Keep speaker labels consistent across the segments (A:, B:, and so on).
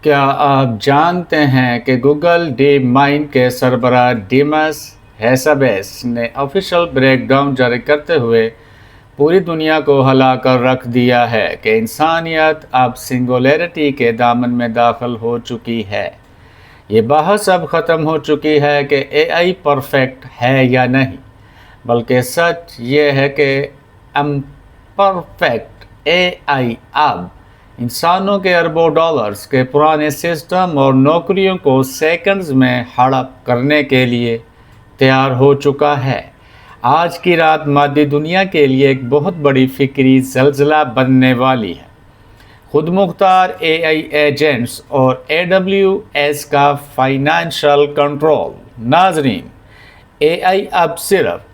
A: کیا آپ جانتے ہیں کہ گوگل ڈیپ مائنڈ کے سربراہ ڈیمس ہیسابیس نے آفیشیل بریک ڈاؤن جاری کرتے ہوئے پوری دنیا کو ہلا کر رکھ دیا ہے کہ انسانیت اب سنگولیرٹی کے دامن میں داخل ہو چکی ہے۔ یہ بحث اب ختم ہو چکی ہے کہ اے آئی پرفیکٹ ہے یا نہیں، بلکہ سچ یہ ہے کہ امپرفیکٹ اے آئی اب انسانوں کے اربوں ڈالرز کے پرانے سسٹم اور نوکریوں کو سیکنڈز میں ہڑپ کرنے کے لیے تیار ہو چکا ہے۔ آج کی رات مادی دنیا کے لیے ایک بہت بڑی فکری زلزلہ بننے والی ہے۔ خود مختار اے آئی ایجنٹس اور AWS کا فائنانشل کنٹرول۔ ناظرین، اے آئی اب صرف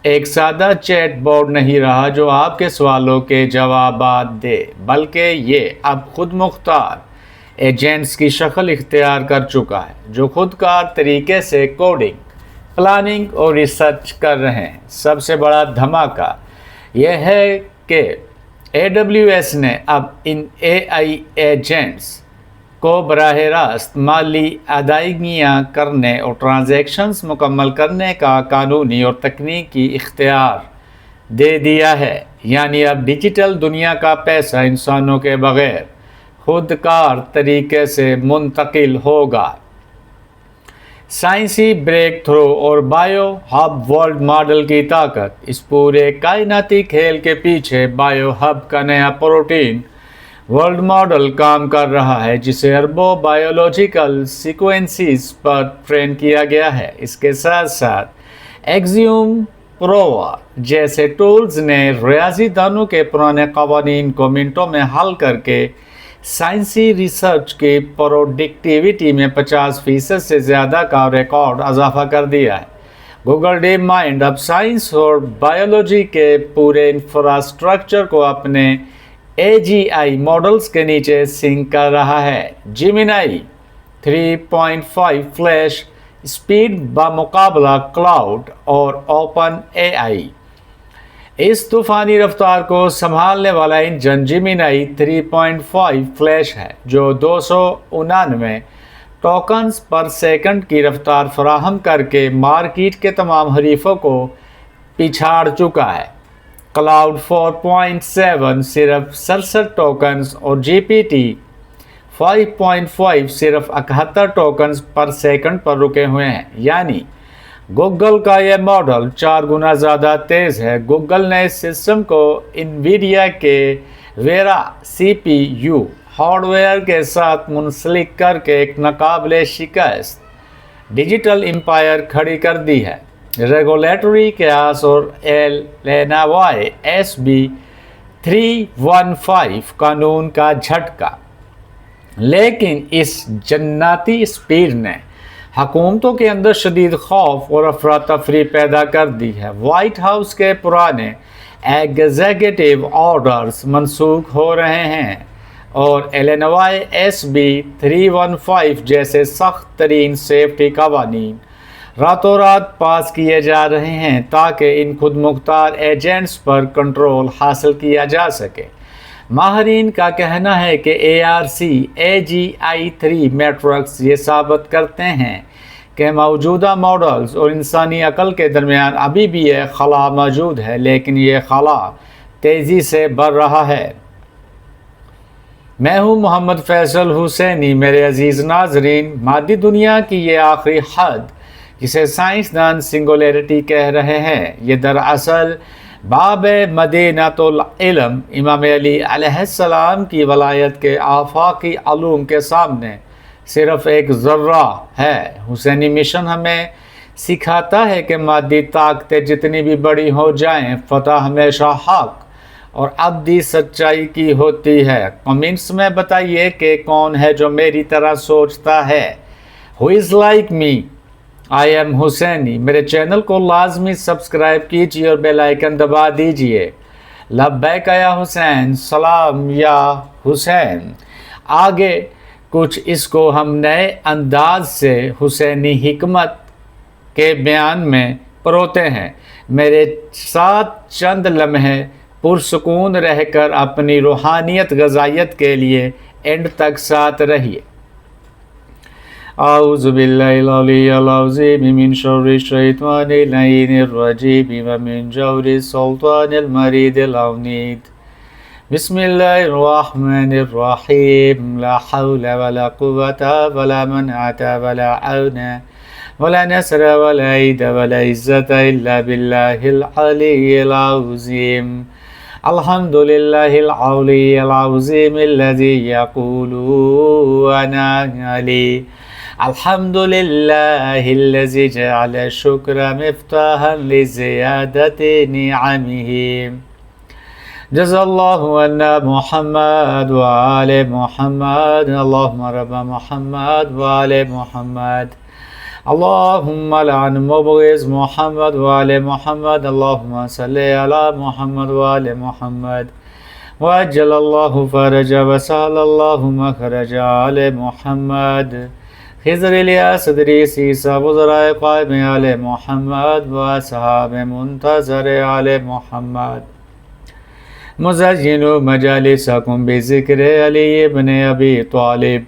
A: ایک سادہ چیٹ بوٹ نہیں رہا جو آپ کے سوالوں کے جوابات دے، بلکہ یہ اب خود مختار ایجنٹس کی شکل اختیار کر چکا ہے جو خود کار طریقے سے کوڈنگ، پلاننگ اور ریسرچ کر رہے ہیں۔ سب سے بڑا دھماکہ یہ ہے کہ AWS نے اب ان اے آئی ایجنٹس کو براہ راست مالی ادائیگیاں کرنے اور ٹرانزیکشنز مکمل کرنے کا قانونی اور تکنیکی اختیار دے دیا ہے، یعنی اب ڈیجیٹل دنیا کا پیسہ انسانوں کے بغیر خود کار طریقے سے منتقل ہوگا۔ سائنسی بریک تھرو اور بائیو ہب ورلڈ ماڈل کی طاقت۔ اس پورے کائناتی کھیل کے پیچھے بائیو ہب کا نیا پروٹین ورلڈ ماڈل کام کر رہا ہے، جسے اربوں بائیولوجیکل سیکوینسز پر ٹرین کیا گیا ہے۔ اس کے ساتھ ساتھ ایکزیوم پرووا جیسے ٹولز نے ریاضی دانوں کے پرانے قوانین کو منٹوں میں حل کر کے سائنسی ریسرچ کی پروڈکٹیوٹی میں 50% سے زیادہ کا ریکارڈ اضافہ کر دیا ہے۔ گوگل ڈیپ مائنڈ اب سائنس اور بائیولوجی کے پورے انفراسٹرکچر کو اپنے AGI ماڈلز کے نیچے سنک کر رہا ہے۔ جیمینائی 3.5 فلیش اسپیڈ بمقابلہ کلاؤڈ اور اوپن اے آئی۔ اس طوفانی رفتار کو سنبھالنے والا انجن جیمینائی 3.5 فلیش ہے، جو 299 ٹوکنز پر سیکنڈ کی رفتار فراہم کر کے مارکیٹ کے تمام حریفوں کو پچھاڑ چکا ہے۔ کلاؤڈ 4.7 صرف 67 ٹوکنز اور GPT 5.5 صرف 71 ٹوکنز پر سیکنڈ پر رکے ہوئے ہیں، یعنی گوگل کا یہ ماڈل 4 گنا زیادہ تیز ہے۔ گوگل نے اس سسٹم کو انویڈیا کے ویرا CPU ہارڈ ویئر کے ساتھ منسلک کر کے ایک ناقابل شکست ڈیجیٹل امپائر کھڑی کر دی ہے۔ ریگولیٹری کیاس اور لینوائے SB 315 قانون کا جھٹکا۔ لیکن اس جناتی اسپیڈ نے حکومتوں کے اندر شدید خوف اور افراتفری پیدا کر دی ہے۔ وائٹ ہاؤس کے پرانے ایگزیکٹو آرڈرز منسوخ ہو رہے ہیں اور لینوائے SB 315 جیسے سخت ترین سیفٹی قوانین راتوں رات پاس کیے جا رہے ہیں تاکہ ان خود مختار ایجنٹس پر کنٹرول حاصل کیا جا سکے۔ ماہرین کا کہنا ہے کہ ARC AGI 3 میٹرکس یہ ثابت کرتے ہیں کہ موجودہ ماڈلز اور انسانی عقل کے درمیان ابھی بھی ایک خلا موجود ہے، لیکن یہ خلا تیزی سے بڑھ رہا ہے۔ میں ہوں محمد فیصل حسینی۔ میرے عزیز ناظرین، مادی دنیا کی یہ آخری حد جسے سائنسدان سنگولیرٹی کہہ رہے ہیں، یہ دراصل باب مدینۃ العلم امام علی علیہ السلام کی ولایت کے آفاقی علوم کے سامنے صرف ایک ذرہ ہے۔ حسینی مشن ہمیں سکھاتا ہے کہ مادی طاقتیں جتنی بھی بڑی ہو جائیں، فتح ہمیشہ حق اور ابدی سچائی کی ہوتی ہے۔ کمنٹس میں بتائیے کہ کون ہے جو میری طرح سوچتا ہے۔ Who is like me? I am حسینی۔ میرے چینل کو لازمی سبسکرائب کیجیے اور بیل آئیکن دبا دیجیے۔ لبیک یا حسین، سلام یا حسین۔ آگے کچھ اس کو ہم نئے انداز سے حسینی حکمت کے بیان میں پروتے ہیں۔ میرے ساتھ چند لمحے پرسکون رہ کر اپنی روحانیت غذائیت کے لیے اینڈ تک ساتھ رہیے۔ أعوذ بالله العلي العظيم من شر الشيطان اللعين الرجيم ومن جور السلطان المريد العنيد. بسم الله الرحمن الرحيم. لا حول ولا قوة ولا منعة ولا عون ولا نصر ولا عيد ولا عزة إلا بالله العلي العظيم. الحمد لله العلي العظيم الذي يقول أنا علي. الحمد لله الذي جعل الشكر مفتاحا لزيادة نعمه. جزا الله عنا محمد وآل محمد. اللهم رب محمد وآل محمد. اللهم لعن مبغض محمد وآل محمد. اللهم صل على محمد وآل محمد. وعجل الله فرج وسهل الله مخرج آل محمد. خضر الیاس ادریس عیسیٰ وزرائے قائم آل محمد و اصحاب منتظر آل محمد. مزینو مجالسکم بذکر علی ابن ابی طالب.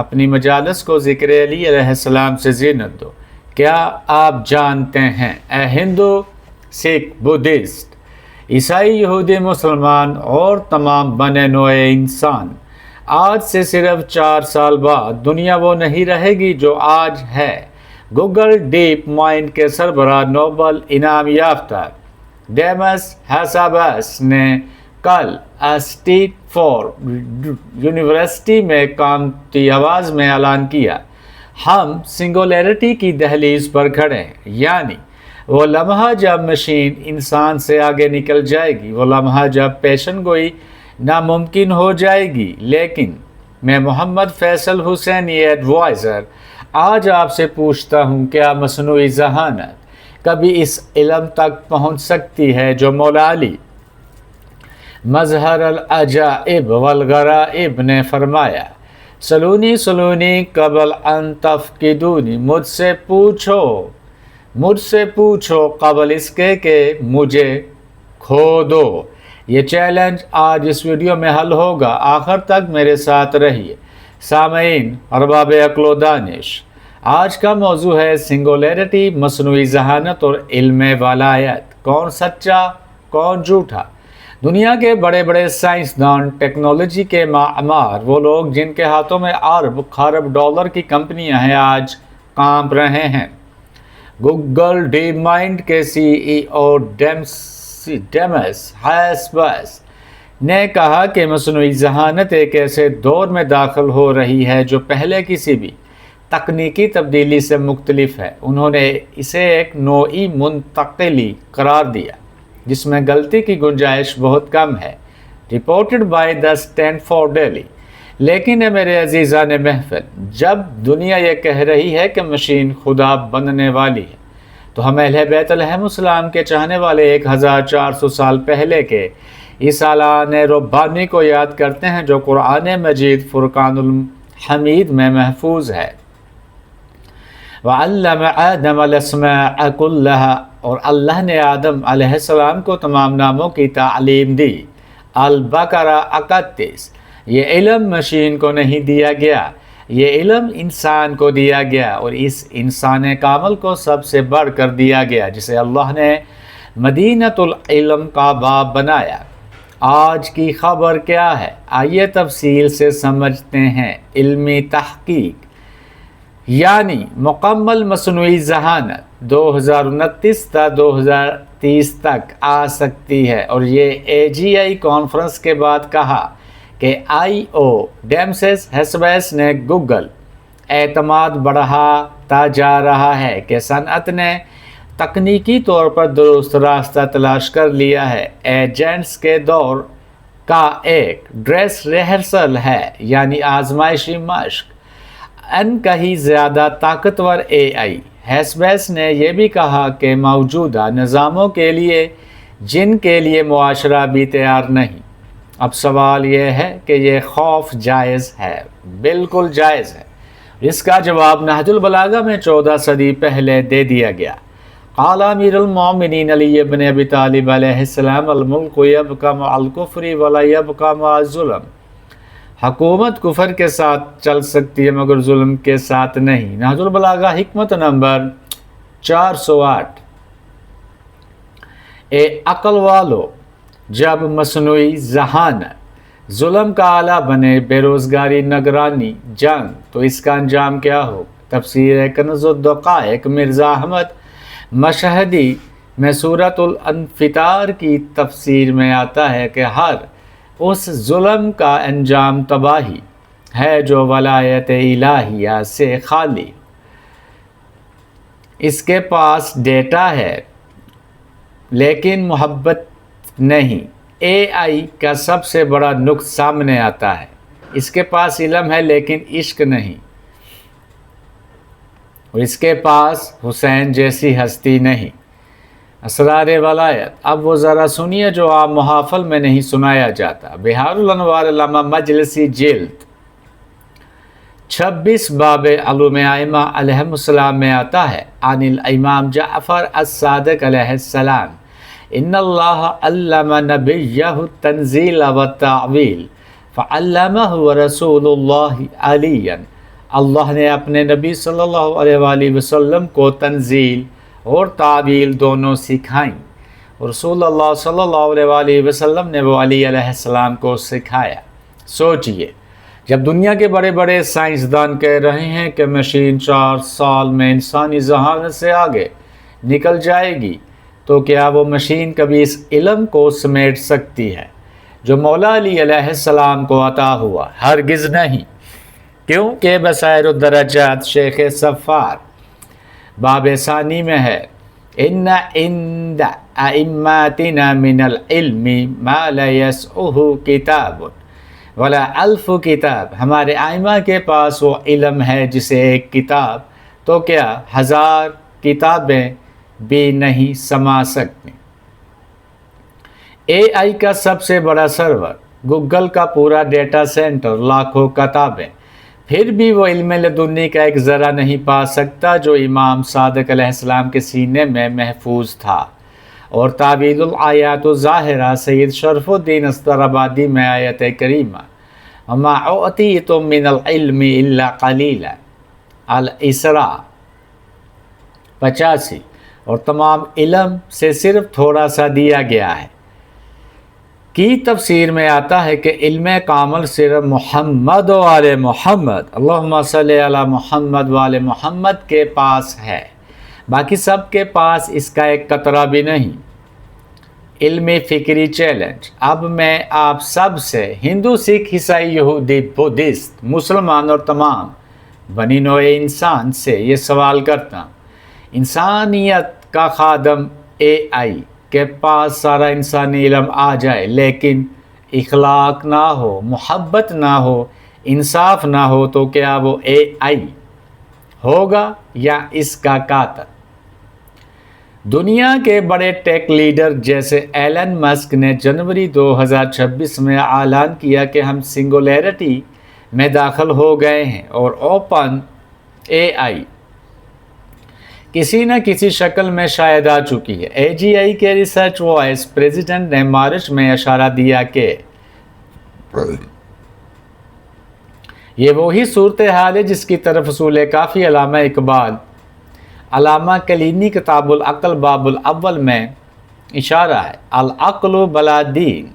A: اپنی مجالس کو ذکر علی علیہ السلام سے زینت دو. کیا آپ جانتے ہیں اے ہندو، سکھ، بدھسٹ، عیسائی، یہودی، مسلمان اور تمام بنے نوع انسان، آج سے صرف 4 سال بعد دنیا وہ نہیں رہے گی جو آج ہے. گوگل ڈیپ مائنڈ کے سربراہ نوبل انعام یافتہ ڈیمس ہیسابس نے کل اسٹینفورڈ یونیورسٹی میں کامتی آواز میں اعلان کیا، ہم سنگولیرٹی کی دہلیز پر کھڑے ہیں. یعنی وہ لمحہ جب مشین انسان سے آگے نکل جائے گی، وہ لمحہ جب پیشن گوئی ناممکن ہو جائے گی. لیکن میں محمد فیصل حسینی ایڈوائزر آج آپ سے پوچھتا ہوں، کیا مصنوعی ذہانت کبھی اس علم تک پہنچ سکتی ہے جو مولا علی مظہر العجائب والغرائب نے فرمایا، سلونی سلونی قبل ان تفقدونی، مجھ سے پوچھو قبل اس کے کہ مجھے کھو دو. یہ چیلنج آج اس ویڈیو میں حل ہوگا، آخر تک میرے ساتھ رہیے. سامعین، ارباب عقل و دانش، آج کا موضوع ہے سنگولیرٹی، مصنوعی ذہانت اور علم ولایت. کون سچا، کون جھوٹا؟ دنیا کے بڑے بڑے سائنسدان، ٹیکنالوجی کے معمار، وہ لوگ جن کے ہاتھوں میں ارب خرب ڈالر کی کمپنیاں ہیں، آج کانپ رہے ہیں. گوگل ڈیپ مائنڈ کے CEO ڈیمس ہیسابس نے کہا کہ مصنوعی ذہانت ایک ایسے دور میں داخل ہو رہی ہے جو پہلے کسی بھی تکنیکی تبدیلی سے مختلف ہے. انہوں نے اسے ایک نوعی منتقلی قرار دیا جس میں غلطی کی گنجائش بہت کم ہے. Reported by the Stanford daily. لیکن میرے عزیزان محفل، جب دنیا یہ کہہ رہی ہے کہ مشین خدا بننے والی ہے، تو ہم اہل بیت علیہم السلام کے چاہنے والے 1400 سال پہلے کے اس اعلان ربانی کو یاد کرتے ہیں جو قرآن مجید فرقان الحمید میں محفوظ ہے. وَعَلَّمَ آدَمَ الْأَسْمَاءَ كُلَّهَا، اور اللہ نے آدم علیہ السلام کو تمام ناموں کی تعلیم دی. البقرہ 31. یہ علم مشین کو نہیں دیا گیا، یہ علم انسان کو دیا گیا، اور اس انسان کامل کو سب سے بڑھ کر دیا گیا جسے اللہ نے مدینۃ العلم کا باب بنایا. آج کی خبر کیا ہے؟ آئیے تفصیل سے سمجھتے ہیں. علمی تحقیق یعنی مکمل مصنوعی ذہانت 2029 تا 2030 تک آ سکتی ہے. اور یہ AGI کانفرنس کے بعد کہا کہ IO ڈیمس ہیسابس نے گوگل اعتماد بڑھاتا جا رہا ہے کہ صنعت نے تکنیکی طور پر درست راستہ تلاش کر لیا ہے. ایجنٹس کے دور کا ایک ڈریس ریہرسل ہے، یعنی آزمائشی مشق. ان کہیں زیادہ طاقتور AI. ہیسابس نے یہ بھی کہا کہ موجودہ نظاموں کے لیے جن کے لیے معاشرہ بھی تیار نہیں. اب سوال یہ ہے کہ یہ خوف جائز ہے؟ بالکل جائز ہے. اس کا جواب نہج البلاغہ میں 14 صدی پہلے دے دیا گیا. قال امیر المومنین علی ابن ابی طالب علیہ السلام، الملک یبقی مع الکفر ولا یبقی مع الظلم حکومت کفر کے ساتھ چل سکتی ہے مگر ظلم کے ساتھ نہیں۔ نہج البلاغہ حکمت نمبر 408۔ اے عقل والو، جب مصنوعی ذہانت ظلم کا آلہ بنے، بے روزگاری، نگرانی، جنگ، تو اس کا انجام کیا ہو؟ تفسیر کنز الدقائق مرزا احمد مشہدی میں سورۃ الانفطار کی تفسیر میں آتا ہے کہ ہر اس ظلم کا انجام تباہی ہے جو ولایت الہیہ سے خالی۔ اس کے پاس ڈیٹا ہے لیکن محبت نہیں۔ اے آئی کا سب سے بڑا نقص سامنے آتا ہے، اس کے پاس علم ہے لیکن عشق نہیں، اور اس کے پاس حسین جیسی ہستی نہیں۔ اسرار ولایت۔ اب وہ ذرا سنیے جو عام محافل میں نہیں سنایا جاتا۔ بہار الانوار علامہ مجلسی جلد 26 باب علوم ائمہ علیہم السلام میں آتا ہے، عن الامام جعفر الصادق علیہ السلام، ان اللہ علم نبیہ التنزیل والتعویل فعلمہ رسول اللہ علیاً۔ اللہ نے اپنے نبی صلی اللہ علیہ وآلہ وسلم کو تنزیل اور تعویل دونوں سکھائیں، اور رسول اللہ صلی اللہ علیہ وآلہ وسلم نے وہ علی علیہ السلام کو سکھایا۔ سوچئے، جب دنیا کے بڑے بڑے سائنسدان کہہ رہے ہیں کہ مشین 4 سال میں انسانی ذہانت سے آگے نکل جائے گی، تو کیا وہ مشین کبھی اس علم کو سمیٹ سکتی ہے جو مولا علی علیہ السلام کو عطا ہوا؟ ہرگز نہیں، کیونکہ بصائر الدرجات شیخ صفار باب ثانی میں ہے، ان عند ائمتنا من العلم ما لا يسعه کتاب ولا الف کتاب۔ ہمارے ائمہ کے پاس وہ علم ہے جسے ایک کتاب تو کیا 1000 کتابیں بھی نہیں سما سکتی۔ اے آئی کا سب سے بڑا سرور، گوگل کا پورا ڈیٹا سینٹر، لاکھوں کتابیں، پھر بھی وہ علم لدنی کا ایک ذرہ نہیں پا سکتا جو امام صادق علیہ السلام کے سینے میں محفوظ تھا۔ اور تعویل الآیات الظاہرہ سید شرف الدین استرابادی میں آیت کریمہ، وما اعطیتم من العلم الا قلیلا، الاسراء 85، اور تمام علم سے صرف تھوڑا سا دیا گیا ہے کی تفسیر میں آتا ہے کہ علم کامل صرف محمد و آل محمد، اللہم صلی علی محمد و آل محمد کے پاس ہے، باقی سب کے پاس اس کا ایک قطرہ بھی نہیں۔ علمی فکری چیلنج۔ اب میں آپ سب سے، ہندو، سکھ، عیسائی، یہودی، بدھسٹ، مسلمان اور تمام بنی نوع انسان سے یہ سوال کرتا ہوں، انسانیت کا خادم اے آئی کے پاس سارا انسانی علم آ جائے لیکن اخلاق نہ ہو، محبت نہ ہو، انصاف نہ ہو، تو کیا وہ اے آئی ہوگا یا اس کا قاتل؟ دنیا کے بڑے ٹیک لیڈر جیسے ایلن مسک نے جنوری 2026 میں اعلان کیا کہ ہم سنگولیرٹی میں داخل ہو گئے ہیں، اور اوپن اے آئی کسی نہ کسی شکل میں شاید آ چکی ہے۔ اے جی آئی کے ریسرچ وائس پریزیڈنٹ نے مارچ میں اشارہ دیا کہ یہ وہی صورتحال ہے جس کی طرف اصول کافی علامہ اقبال علامہ کلینی کتاب العقل باب الاول میں اشارہ ہے۔ العقل بلا دین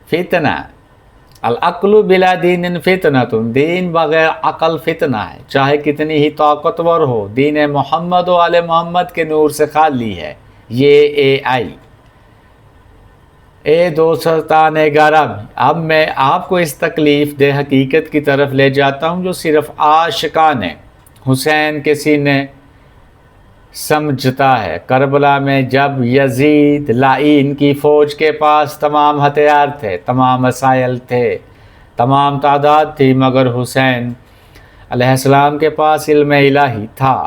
A: فتنہ، العقل بلا دین فتنہ، دین بغیر عقل فتنہ ہے، چاہے کتنی ہی طاقتور ہو، دین محمد و آل محمد کے نور سے خالی ہے۔ یہ اے آئی۔ اے دوستان گرامی، اب میں آپ کو اس تکلیف دہ حقیقت کی طرف لے جاتا ہوں جو صرف عاشقان حسین کے سینے سمجھتا ہے۔ کربلا میں جب یزید لعین کی فوج کے پاس تمام ہتھیار تھے، تمام وسائل تھے، تمام تعداد تھی، مگر حسین علیہ السلام کے پاس علم الہی تھا،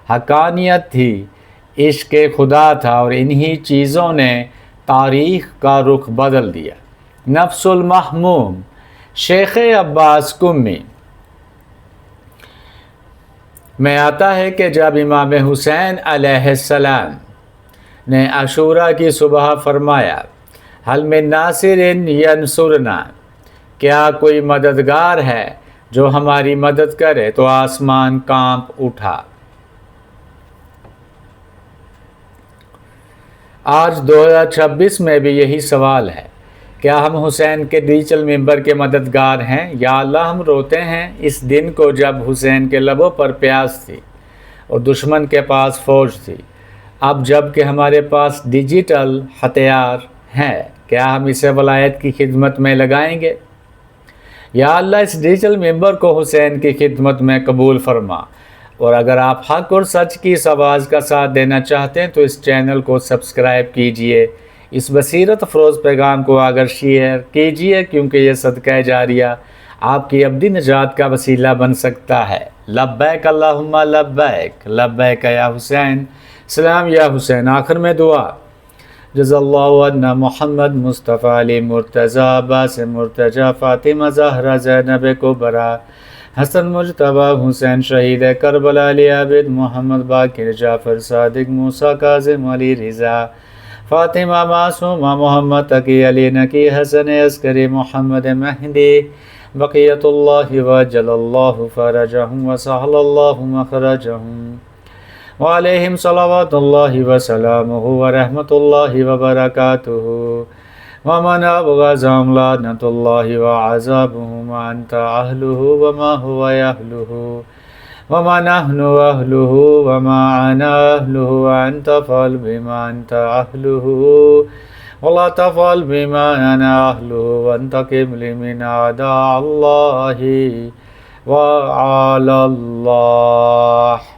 A: حقانیت تھی، عشق خدا تھا، اور انہی چیزوں نے تاریخ کا رخ بدل دیا۔ نفس المحموم شیخ عباس قمی میں آتا ہے کہ جب امام حسین علیہ السلام نے عاشوراء کی صبح فرمایا، حل من ناصر ینصرنا، کیا کوئی مددگار ہے جو ہماری مدد کرے؟ تو آسمان کانپ اٹھا۔ آج 2026 میں بھی یہی سوال ہے، کیا ہم حسین کے ڈیجیٹل ممبر کے مددگار ہیں؟ یا اللہ ہم روتے ہیں اس دن کو جب حسین کے لبوں پر پیاس تھی اور دشمن کے پاس فوج تھی۔ اب جب کہ ہمارے پاس ڈیجیٹل ہتھیار ہیں، کیا ہم اسے ولایت کی خدمت میں لگائیں گے؟ یا اللہ اس ڈیجیٹل ممبر کو حسین کی خدمت میں قبول فرما، اور اگر آپ حق اور سچ کی اس آواز کا ساتھ دینا چاہتے ہیں تو اس چینل کو سبسکرائب کیجئے، اس بصیرت افروز پیغام کو اگر شیئر کیجئے، کیونکہ یہ صدقہ جاریہ آپ کی ابدی نجات کا وسیلہ بن سکتا ہے۔ لبیک اللہم لبیک، لبیک یا حسین، سلام یا حسین۔ آخر میں دعا، جزا اللہ عنا محمد مصطفیٰ علی مرتضی عباس مرتجی فاطمہ زہرا زینب کبریٰ حسن مجتبیٰ حسین شہید کربلا علی عابد محمد باقر جعفر صادق موسیٰ کاظم علی رضا فاطمہ معصومہ محمد تقی علی نقی حسن عسکری محمد مہدی بقیت اللہ وجل اللہ فرجہم وسہل اللہ مخرجہم وعلیہم صلوات اللہ وسلامہ ورحمۃ اللہ وبرکاتہ ومن ابغضهم لعنۃ اللہ وعذابہ ما انت اہلہ وما هو اہلہ وما نحن اہلہ وما انا اہلہ وانت فعل بما انت اہلہ ولا تفعل بما انا اہلہ وانتقم لی من اعداء اللہ وعلی اللہ۔